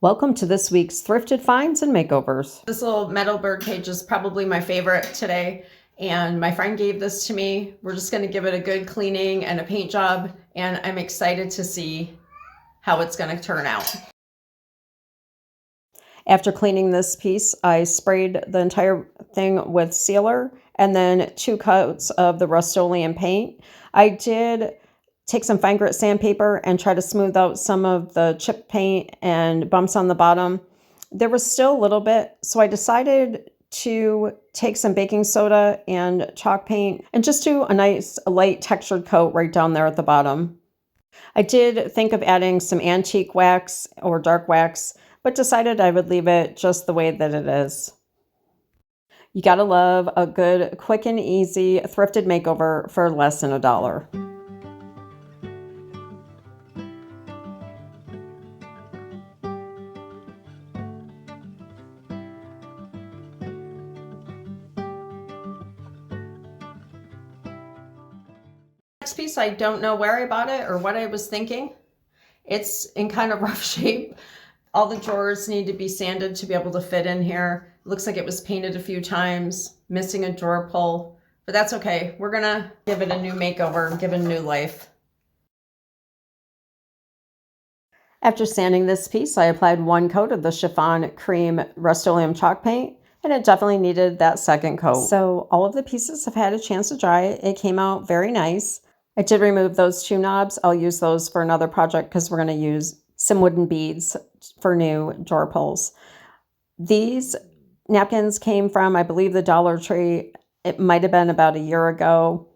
Welcome to this week's Thrifted Finds and Makeovers. This little metal bird cage is probably my favorite today, and my friend gave this to me. We're just going to give it a good cleaning and a paint job, and I'm excited to see how it's going to turn out. After cleaning this piece, I sprayed the entire thing with sealer and then 2 coats of the Rust-Oleum paint. I did take some fine grit sandpaper and try to smooth out some of the chip paint and bumps on the bottom. There was still a little bit, so I decided to take some baking soda and chalk paint and just do a nice light textured coat right down there at the bottom. I did think of adding some antique wax or dark wax, but decided I would leave it just the way that it is. You gotta love a good, quick and easy thrifted makeover for less than $1. Next piece, I don't know where I bought it or what I was thinking. It's in kind of rough shape. All the drawers need to be sanded to be able to fit in here. It looks like it was painted a few times, missing a drawer pull, but that's okay. We're gonna give it a new makeover, give it a new life. After sanding this piece, I applied 1 coat of the Chiffon Cream Rust-Oleum chalk paint, and it definitely needed that second coat. So all of the pieces have had a chance to dry. It came out very nice. I did remove those 2 knobs. I'll use those for another project because we're going to use some wooden beads for new drawer pulls. These napkins came from, I believe, the Dollar Tree. It might have been about a year ago.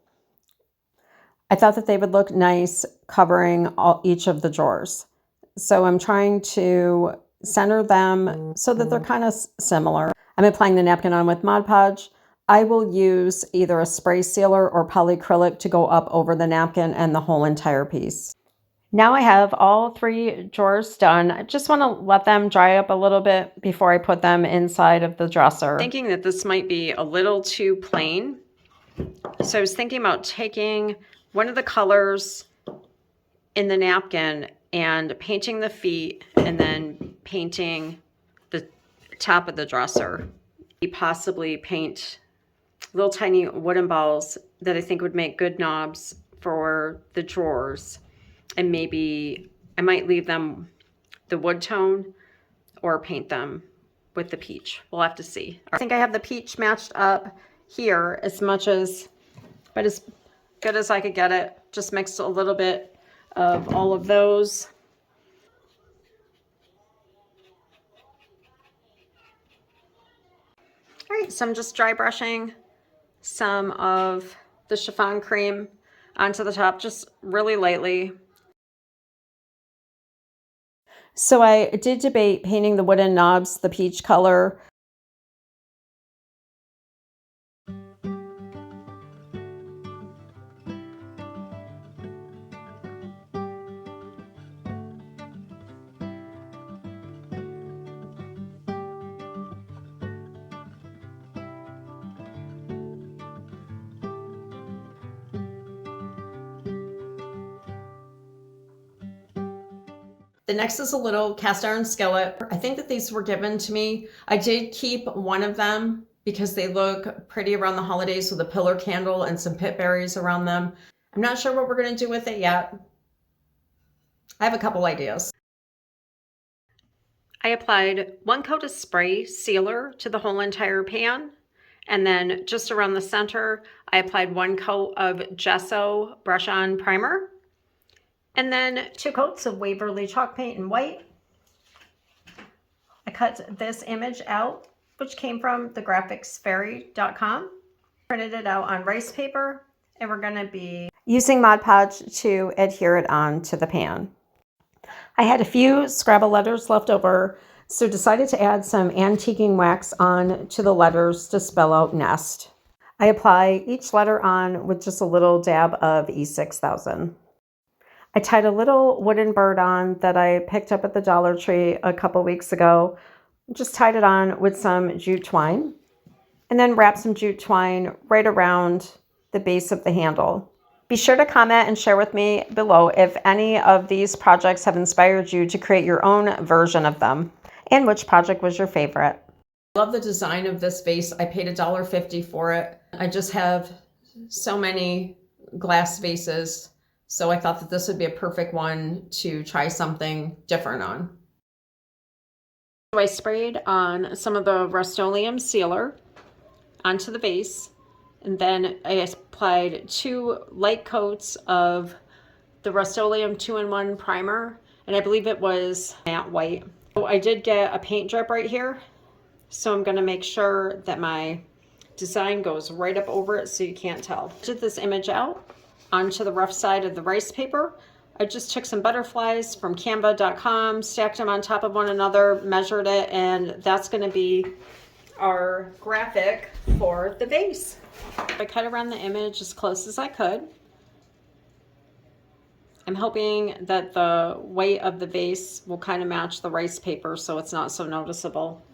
I thought that they would look nice covering each of the drawers. So I'm trying to center them so that they're kind of similar. I'm applying the napkin on with Mod Podge. I will use either a spray sealer or polyacrylic to go up over the napkin and the whole entire piece. Now I have all 3 drawers done. I just want to let them dry up a little bit before I put them inside of the dresser. Thinking that this might be a little too plain. So I was thinking about taking one of the colors in the napkin and painting the feet and then painting the top of the dresser. Possibly paint little tiny wooden balls that I think would make good knobs for the drawers. And maybe I might leave them the wood tone or paint them with the peach. We'll have to see. I think I have the peach matched up here as much as, but as good as I could get it. Just mixed a little bit of all of those. All right, so I'm just dry brushing some of the chiffon cream onto the top, just really lightly. So I did debate painting the wooden knobs the peach color. The next is a little cast iron skillet. I think that these were given to me. I did keep one of them because they look pretty around the holidays with a pillar candle and some pit berries around them. I'm not sure what we're going to do with it yet. I have a couple ideas. I applied 1 coat of spray sealer to the whole entire pan. And then just around the center, I applied 1 coat of gesso brush on primer. And then 2 coats of Waverly chalk paint in white. I cut this image out, which came from thegraphicsfairy.com. Printed it out on rice paper, and we're going to be using Mod Podge to adhere it on to the pan. I had a few Scrabble letters left over, so decided to add some antiquing wax on to the letters to spell out nest. I apply each letter on with just a little dab of E6000. I tied a little wooden bird on that I picked up at the Dollar Tree a couple weeks ago. Just tied it on with some jute twine and then wrapped some jute twine right around the base of the handle. Be sure to comment and share with me below if any of these projects have inspired you to create your own version of them, and which project was your favorite. I love the design of this vase. I paid $1.50 for it. I just have so many glass vases, so I thought that this would be a perfect one to try something different on. So I sprayed on some of the Rust-Oleum sealer onto the vase, and then I applied 2 light coats of the Rust-Oleum 2-in-1 primer, and I believe it was matte white. So I did get a paint drip right here, so I'm going to make sure that my design goes right up over it so you can't tell. I did this image out onto the rough side of the rice paper. I just took some butterflies from canva.com, stacked them on top of one another, measured it, and that's going to be our graphic for the vase. I cut around the image as close as I could. I'm hoping that the weight of the vase will kind of match the rice paper so it's not so noticeable.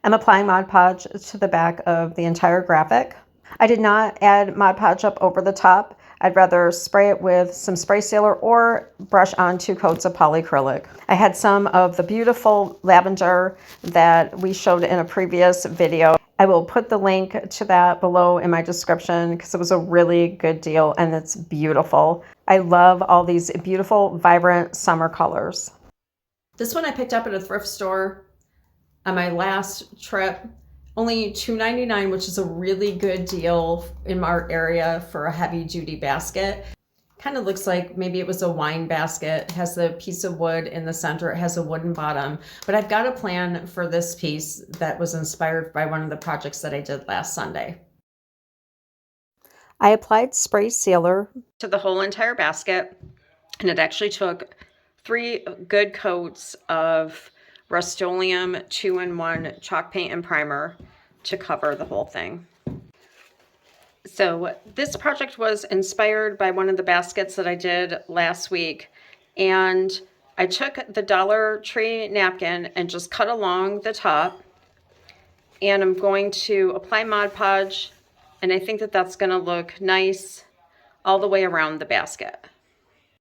I'm applying Mod Podge to the back of the entire graphic. I did not add Mod Podge up over the top. I'd rather spray it with some spray sealer or brush on 2 coats of polyacrylic. I had some of the beautiful lavender that we showed in a previous video. I will put the link to that below in my description because it was a really good deal and it's beautiful. I love all these beautiful, vibrant summer colors. This one I picked up at a thrift store on my last trip. Only $2.99, which is a really good deal in our area for a heavy duty basket. Kind of looks like maybe it was a wine basket. It has the piece of wood in the center. It has a wooden bottom. But I've got a plan for this piece that was inspired by one of the projects that I did last Sunday. I applied spray sealer to the whole entire basket, and it actually took 3 good coats of Rust-Oleum 2-in-1 chalk paint and primer to cover the whole thing. So this project was inspired by one of the baskets that I did last week, and I took the Dollar Tree napkin and just cut along the top, and I'm going to apply Mod Podge, and I think that that's going to look nice all the way around the basket.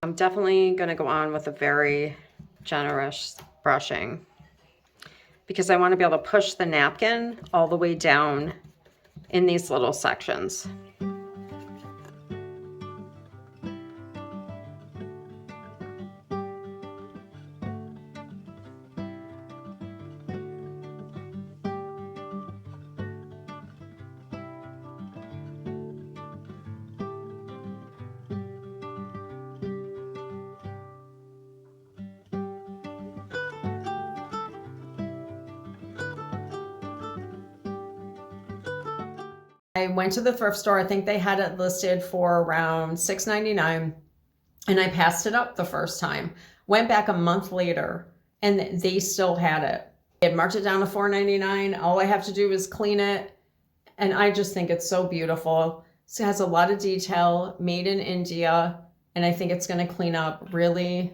I'm definitely going to go on with a very generous brushing because I want to be able to push the napkin all the way down in these little sections. I went to the thrift store. I think they had it listed for around $6.99, and I passed it up the first time. Went back a month later and they still had it. They had marked it down to $4.99. All I have to do is clean it, and I just think it's so beautiful. It has a lot of detail, made in India, and I think it's going to clean up really,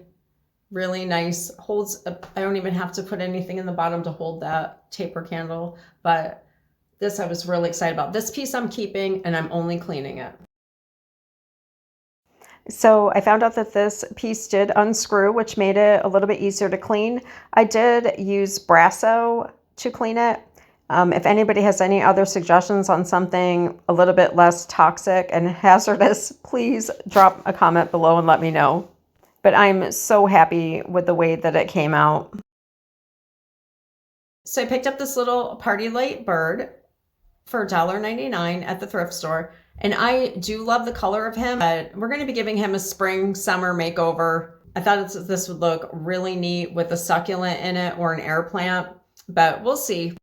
really nice. Holds, I don't even have to put anything in the bottom to hold that taper candle, but this I was really excited about. This piece I'm keeping, and I'm only cleaning it. So I found out that this piece did unscrew, which made it a little bit easier to clean. I did use Brasso to clean it. If anybody has any other suggestions on something a little bit less toxic and hazardous, please drop a comment below and let me know. But I'm so happy with the way that it came out. So I picked up this little party light bird for $1.99 at the thrift store. And I do love the color of him, but we're going to be giving him a spring summer makeover. I thought this would look really neat with a succulent in it or an air plant, but we'll see.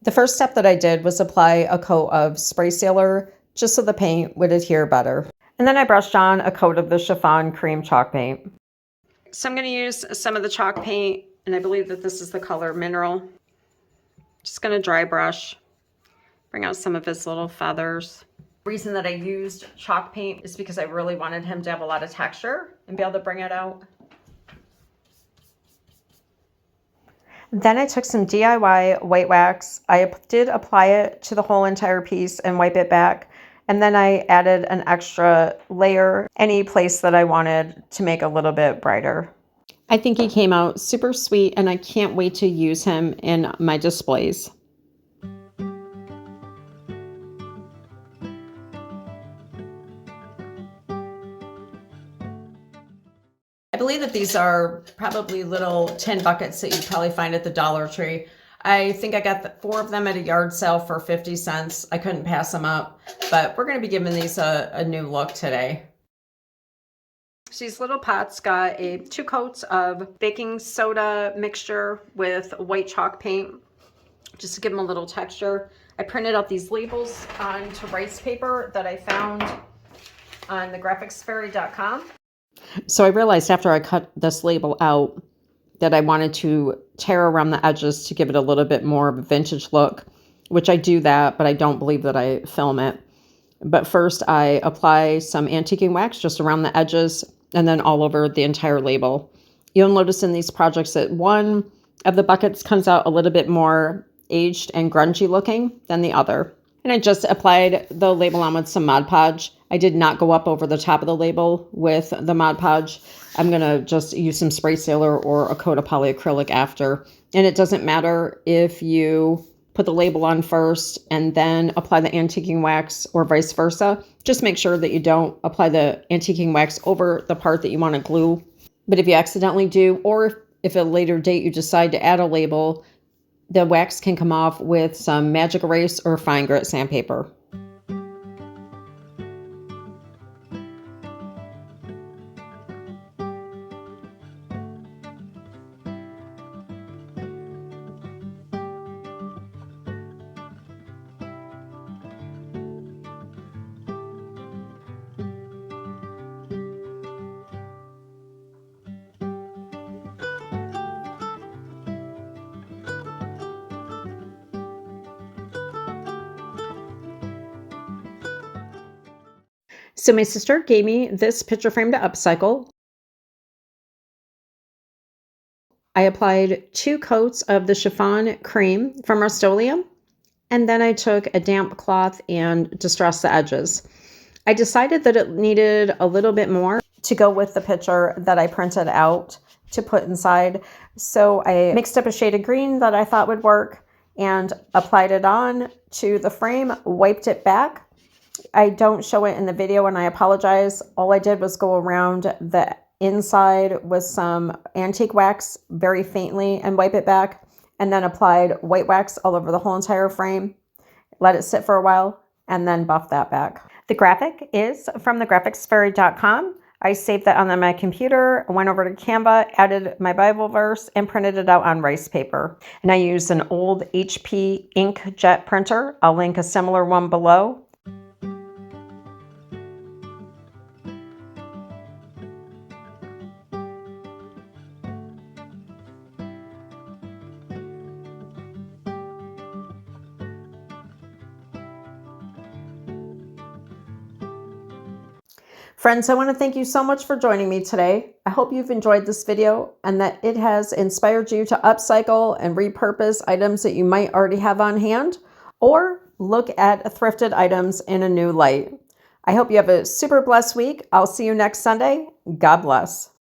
The first step that I did was apply a coat of spray sealer just so the paint would adhere better. And then I brushed on a coat of the chiffon cream chalk paint. So I'm going to use some of the chalk paint, and I believe that this is the color Mineral. Just going to dry brush, bring out some of his little feathers. The reason that I used chalk paint is because I really wanted him to have a lot of texture and be able to bring it out. Then I took some DIY white wax. I did apply it to the whole entire piece and wipe it back. And then I added an extra layer any place that I wanted to make a little bit brighter. I think he came out super sweet and I can't wait to use him in my displays. I believe that these are probably little tin buckets that you'd probably find at the Dollar Tree. I think I got 4 of them at a yard sale for 50 cents. I couldn't pass them up, but we're going to be giving these a new look today. So these little pots got 2 coats of baking soda mixture with white chalk paint, just to give them a little texture. I printed out these labels onto rice paper that I found on the graphicsfairy.com. So I realized after I cut this label out that I wanted to tear around the edges to give it a little bit more of a vintage look, which I do that, but I don't believe that I film it. But first I apply some antiquing wax just around the edges and then all over the entire label. You'll notice in these projects that one of the buckets comes out a little bit more aged and grungy looking than the other. And I just applied the label on with some Mod Podge. I did not go up over the top of the label with the Mod Podge. I'm going to just use some spray sealer or a coat of polyacrylic after. And it doesn't matter if you put the label on first and then apply the antiquing wax or vice versa. Just make sure that you don't apply the antiquing wax over the part that you want to glue. But if you accidentally do, or if at a later date you decide to add a label, the wax can come off with some magic erase or fine grit sandpaper. So my sister gave me this picture frame to upcycle. I applied 2 coats of the chiffon cream from Rust-Oleum, and then I took a damp cloth and distressed the edges. I decided that it needed a little bit more to go with the picture that I printed out to put inside. So I mixed up a shade of green that I thought would work and applied it on to the frame, wiped it back. I don't show it in the video and I apologize. All I did was go around the inside with some antique wax very faintly and wipe it back, and then applied white wax all over the whole entire frame. Let it sit for a while and then buff that back. The graphic is from thegraphicsfairy.com. I saved that on my computer, went over to Canva, added my Bible verse, and printed it out on rice paper. And I used an old HP inkjet printer. I'll link a similar one below. Friends, I want to thank you so much for joining me today. I hope you've enjoyed this video and that it has inspired you to upcycle and repurpose items that you might already have on hand, or look at thrifted items in a new light. I hope you have a super blessed week. I'll see you next Sunday. God bless.